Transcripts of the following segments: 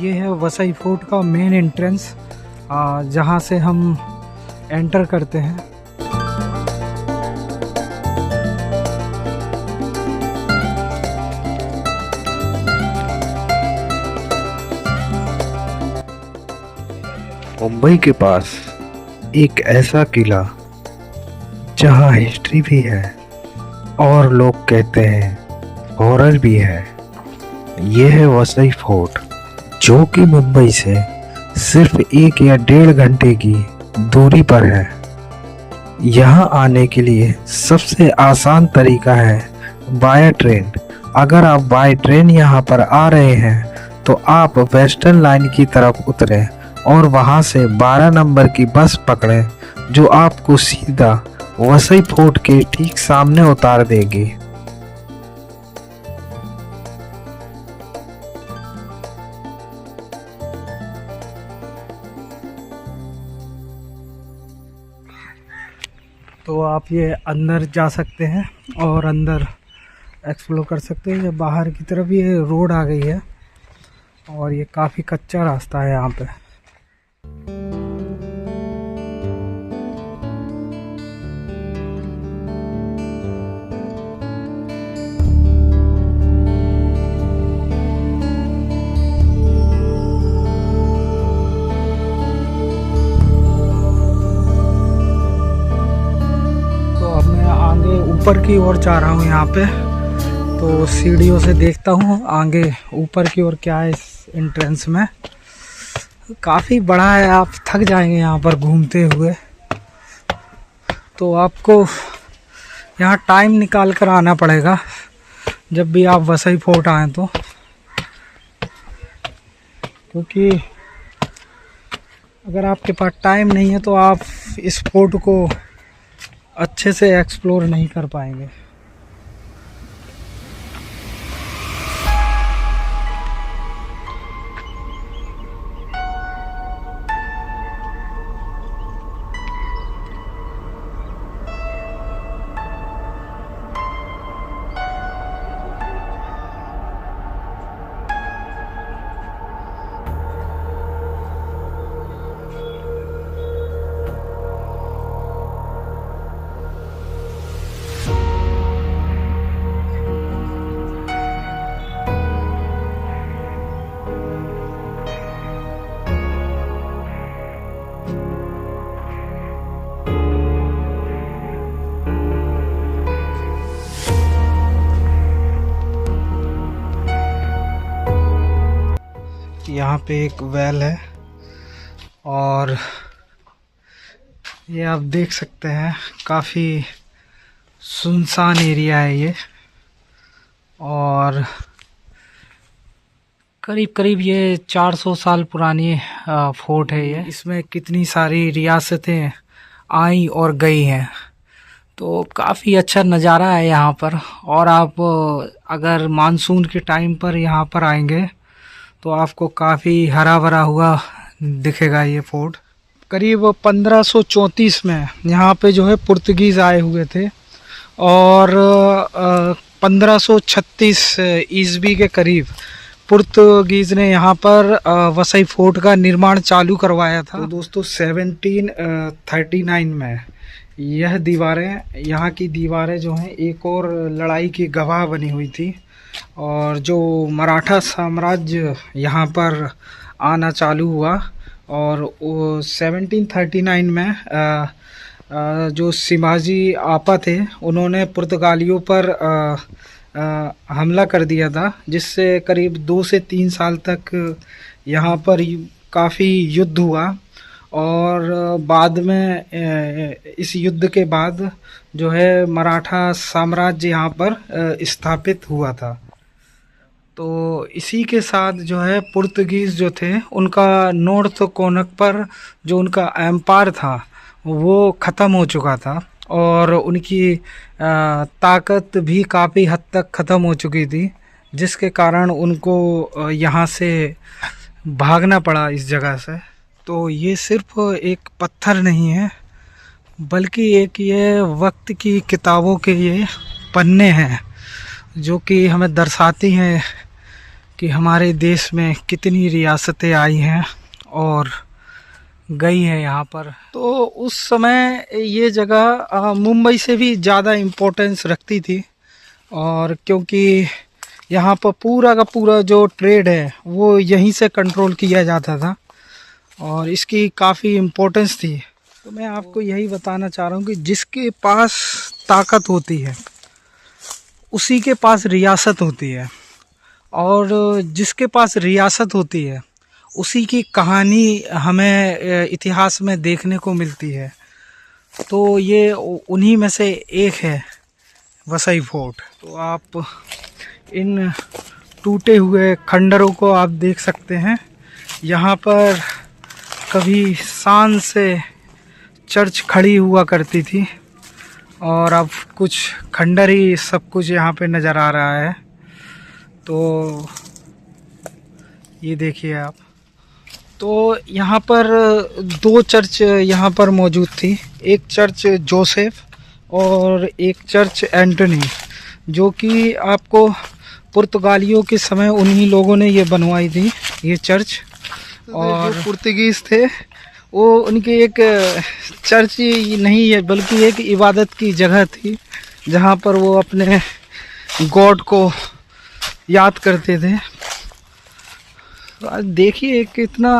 ये है वसई फोर्ट का मेन एंट्रेंस, जहाँ से हम एंटर करते हैं। मुंबई के पास एक ऐसा किला जहाँ हिस्ट्री भी है और लोग कहते हैं हॉरर भी है। यह है वसई फोर्ट, जो कि मुंबई से सिर्फ 1 या 1.5 घंटे की दूरी पर है। यहाँ आने के लिए सबसे आसान तरीका है बाय ट्रेन। अगर आप बाय ट्रेन यहाँ पर आ रहे हैं तो आप वेस्टर्न लाइन की तरफ उतरें और वहाँ से 12 नंबर की बस पकड़ें, जो आपको सीधा वसई फोर्ट के ठीक सामने उतार देगी। तो आप ये अंदर जा सकते हैं और अंदर एक्सप्लोर कर सकते हैं। ये बाहर की तरफ ये रोड आ गई है और ये काफ़ी कच्चा रास्ता है यहाँ पे। ऊपर की ओर जा रहा हूँ यहाँ पे, तो सीढ़ियों से देखता हूँ आगे ऊपर की ओर क्या है। इस एंट्रेंस में काफ़ी बड़ा है, आप थक जाएंगे यहाँ पर घूमते हुए। तो आपको यहाँ टाइम निकाल कर आना पड़ेगा जब भी आप वसई फोर्ट आएँ तो, क्योंकि अगर आपके पास टाइम नहीं है तो आप इस फोर्ट को अच्छे से एक्सप्लोर नहीं कर पाएंगे। यहाँ पे एक वेल है और ये आप देख सकते हैं काफ़ी सुनसान एरिया है ये, और करीब करीब ये 400 साल पुरानी फोर्ट है ये। इसमें कितनी सारी रियासतें आई और गई हैं, तो काफ़ी अच्छा नज़ारा है यहाँ पर। और आप अगर मानसून के टाइम पर यहाँ पर आएंगे तो आपको काफ़ी हरा भरा हुआ दिखेगा ये फोर्ट। करीब 1534 में यहाँ पे जो है पुर्तगीज़ आए हुए थे और 1536 ईस्वी के करीब पुर्तगीज़ ने यहाँ पर वसई फोर्ट का निर्माण चालू करवाया था। तो दोस्तों 1739 में यह दीवारें, यहाँ की दीवारें जो हैं एक और लड़ाई की गवाह बनी हुई थी, और जो मराठा साम्राज्य यहाँ पर आना चालू हुआ। और 1739 में जो शिवाजी आपा थे उन्होंने पुर्तगालियों पर हमला कर दिया था, जिससे करीब 2 से 3 साल तक यहाँ पर काफ़ी युद्ध हुआ। और बाद में इस युद्ध के बाद जो है मराठा साम्राज्य यहाँ पर स्थापित हुआ था। तो इसी के साथ जो है पुर्तगीज़ जो थे उनका नॉर्थ कोनक पर जो उनका एम्पायर था वो ख़त्म हो चुका था, और उनकी ताकत भी काफ़ी हद तक ख़त्म हो चुकी थी, जिसके कारण उनको यहाँ से भागना पड़ा इस जगह से। तो ये सिर्फ एक पत्थर नहीं है, बल्कि एक ये वक्त की किताबों के ये पन्ने हैं जो कि हमें दर्शाती हैं कि हमारे देश में कितनी रियासतें आई हैं और गई हैं यहाँ पर। तो उस समय ये जगह मुंबई से भी ज़्यादा इम्पोर्टेंस रखती थी, और क्योंकि यहाँ पर पूरा का पूरा जो ट्रेड है वो यहीं से कंट्रोल किया जाता था और इसकी काफ़ी इम्पोर्टेंस थी। तो मैं आपको यही बताना चाह रहा हूँ कि जिसके पास ताकत होती है उसी के पास रियासत होती है, और जिसके पास रियासत होती है उसी की कहानी हमें इतिहास में देखने को मिलती है। तो ये उन्हीं में से एक है वसई फोर्ट। तो आप इन टूटे हुए खंडरों को आप देख सकते हैं। यहाँ पर कभी शान से चर्च खड़ी हुआ करती थी और अब कुछ खंडर ही सब कुछ यहाँ पे नज़र आ रहा है। तो ये देखिए आप। तो यहाँ पर दो चर्च यहाँ पर मौजूद थी, एक चर्च जोसेफ और एक चर्च एंटनी, जो कि आपको पुर्तगालियों के समय उन्हीं लोगों ने ये बनवाई थी ये चर्च। और जो पुर्तगीज़ थे वो उनकी एक चर्च ही नहीं है बल्कि एक इबादत की जगह थी, जहाँ पर वो अपने गॉड को याद करते थे। तो आज देखिए कितना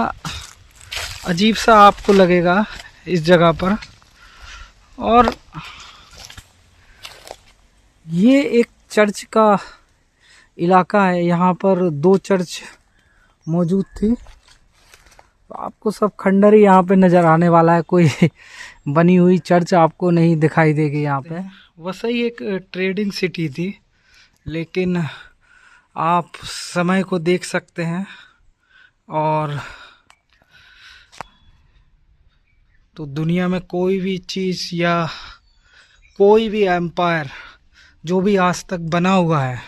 अजीब सा आपको लगेगा इस जगह पर। और ये एक चर्च का इलाका है, यहाँ पर दो चर्च मौजूद थी। तो आपको सब खंडर ही यहाँ पे नज़र आने वाला है, कोई बनी हुई चर्च आपको नहीं दिखाई देगी यहाँ पे। वसई एक ट्रेडिंग सिटी थी, लेकिन आप समय को देख सकते हैं। और तो दुनिया में कोई भी चीज़ या कोई भी एम्पायर जो भी आज तक बना हुआ है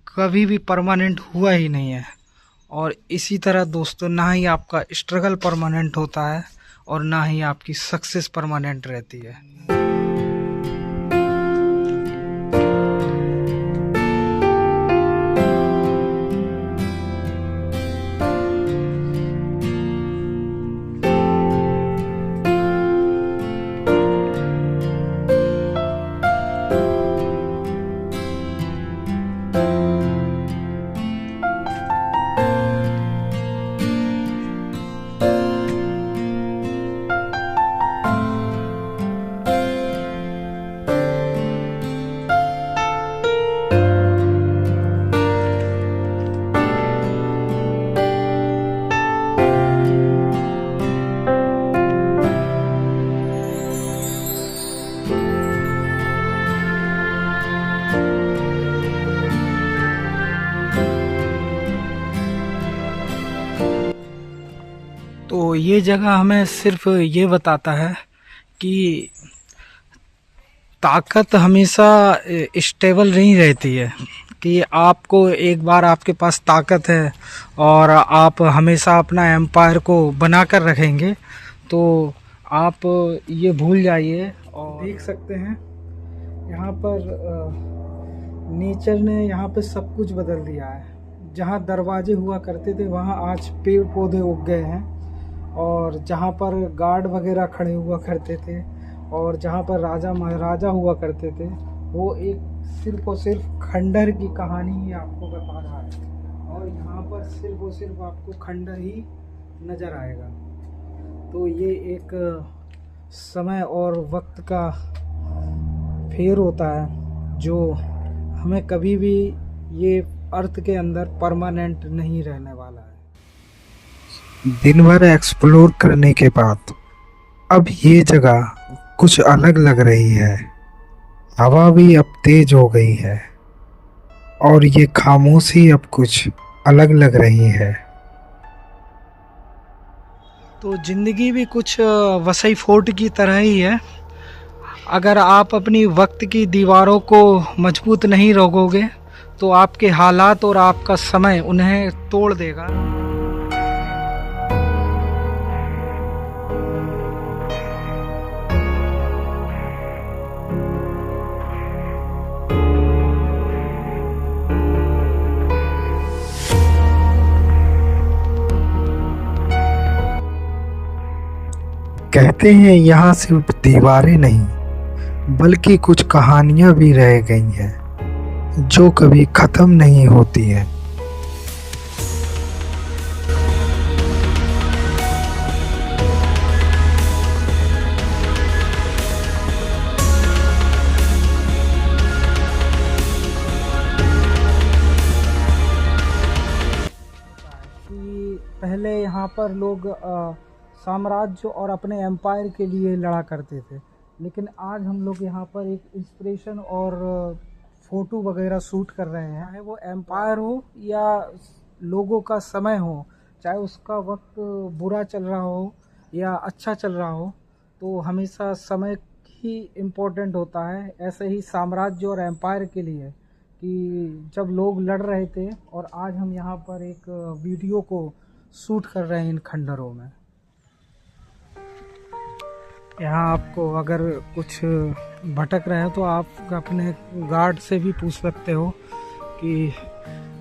कभी भी परमानेंट हुआ ही नहीं है। और इसी तरह दोस्तों, ना ही आपका स्ट्रगल परमानेंट होता है और ना ही आपकी सक्सेस परमानेंट रहती है। तो ये जगह हमें सिर्फ ये बताता है कि ताकत हमेशा स्टेबल नहीं रहती है, कि आपको एक बार आपके पास ताकत है और आप हमेशा अपना एम्पायर को बना कर रखेंगे तो आप ये भूल जाइए। और देख सकते हैं यहाँ पर नेचर ने यहाँ पे सब कुछ बदल दिया है। जहाँ दरवाजे हुआ करते थे वहाँ आज पेड़ पौधे उग गए हैं, और जहाँ पर गार्ड वगैरह खड़े हुआ करते थे और जहाँ पर राजा महाराजा हुआ करते थे वो एक सिर्फ और सिर्फ खंडर की कहानी ही आपको बता रहा है। और यहाँ पर सिर्फ और सिर्फ आपको खंडर ही नज़र आएगा। तो ये एक समय और वक्त का फेर होता है जो हमें कभी भी ये अर्थ के अंदर परमानेंट नहीं रहने वाला है। दिन भर एक्सप्लोर करने के बाद अब ये जगह कुछ अलग लग रही है। हवा भी अब तेज हो गई है और ये खामोशी अब कुछ अलग लग रही है। तो ज़िंदगी भी कुछ वसई फोर्ट की तरह ही है। अगर आप अपनी वक्त की दीवारों को मजबूत नहीं रोकोगे तो आपके हालात और आपका समय उन्हें तोड़ देगा। कहते हैं यहाँ सिर्फ दीवारें नहीं बल्कि कुछ कहानियाँ भी रह गई हैं जो कभी ख़त्म नहीं होती हैं। कि पहले यहाँ पर लोग साम्राज्य और अपने एम्पायर के लिए लड़ा करते थे, लेकिन आज हम लोग यहाँ पर एक इंस्पिरेशन और फ़ोटो वगैरह शूट कर रहे हैं। चाहे वो एम्पायर हो या लोगों का समय हो, चाहे उसका वक्त बुरा चल रहा हो या अच्छा चल रहा हो, तो हमेशा समय ही इम्पोर्टेंट होता है। ऐसे ही साम्राज्य और एम्पायर के लिए कि जब लोग लड़ रहे थे, और आज हम यहाँ पर एक वीडियो को शूट कर रहे हैं इन खंडरों में। यहाँ आपको अगर कुछ भटक रहे हैं तो आप अपने गार्ड से भी पूछ सकते हो कि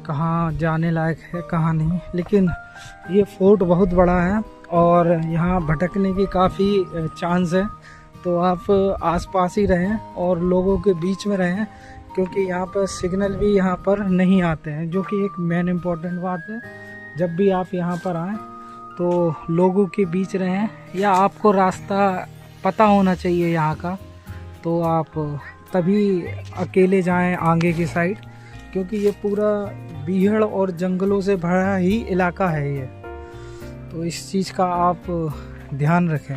कहाँ जाने लायक है कहाँ नहीं। लेकिन ये फोर्ट बहुत बड़ा है और यहाँ भटकने की काफ़ी चांस है, तो आप आसपास ही रहें और लोगों के बीच में रहें, क्योंकि यहाँ पर सिग्नल भी यहाँ पर नहीं आते हैं, जो कि एक मेन इम्पोर्टेंट बात है। जब भी आप यहाँ पर आएँ तो लोगों के बीच रहें, या आपको रास्ता पता होना चाहिए यहाँ का, तो आप तभी अकेले जाएं आगे की साइड, क्योंकि ये पूरा बीहड़ और जंगलों से भरा ही इलाका है ये, तो इस चीज़ का आप ध्यान रखें।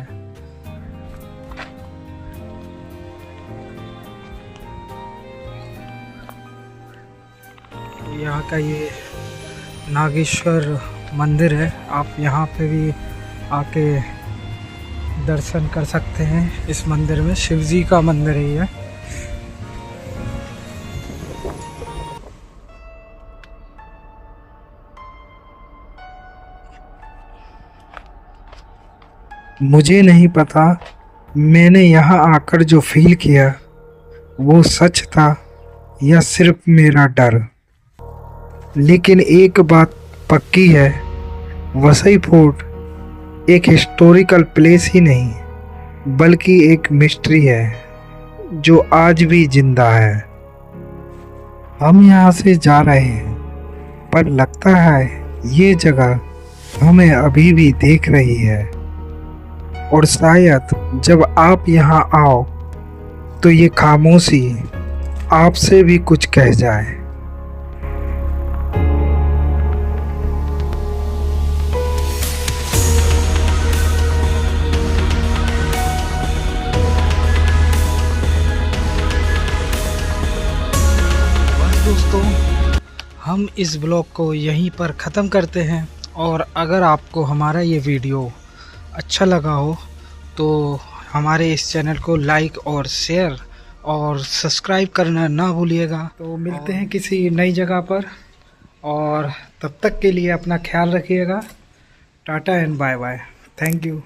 यहाँ का ये नागेश्वर मंदिर है, आप यहाँ पे भी आके दर्शन कर सकते हैं। इस मंदिर में शिव जी का मंदिर है ये। मुझे नहीं पता मैंने यहाँ आकर जो फील किया वो सच था या सिर्फ मेरा डर, लेकिन एक बात पक्की है, वसई फोर्ट एक हिस्टोरिकल प्लेस ही नहीं बल्कि एक मिस्ट्री है जो आज भी जिंदा है। हम यहाँ से जा रहे हैं, पर लगता है ये जगह हमें अभी भी देख रही है, और शायद जब आप यहाँ आओ तो ये खामोशी आपसे भी कुछ कह जाए। दोस्तों, हम इस ब्लॉग को यहीं पर ख़त्म करते हैं, और अगर आपको हमारा ये वीडियो अच्छा लगा हो तो हमारे इस चैनल को लाइक और शेयर और सब्सक्राइब करना ना भूलिएगा। तो मिलते हैं किसी नई जगह पर, और तब तक के लिए अपना ख्याल रखिएगा। Tata and bye bye. Thank you.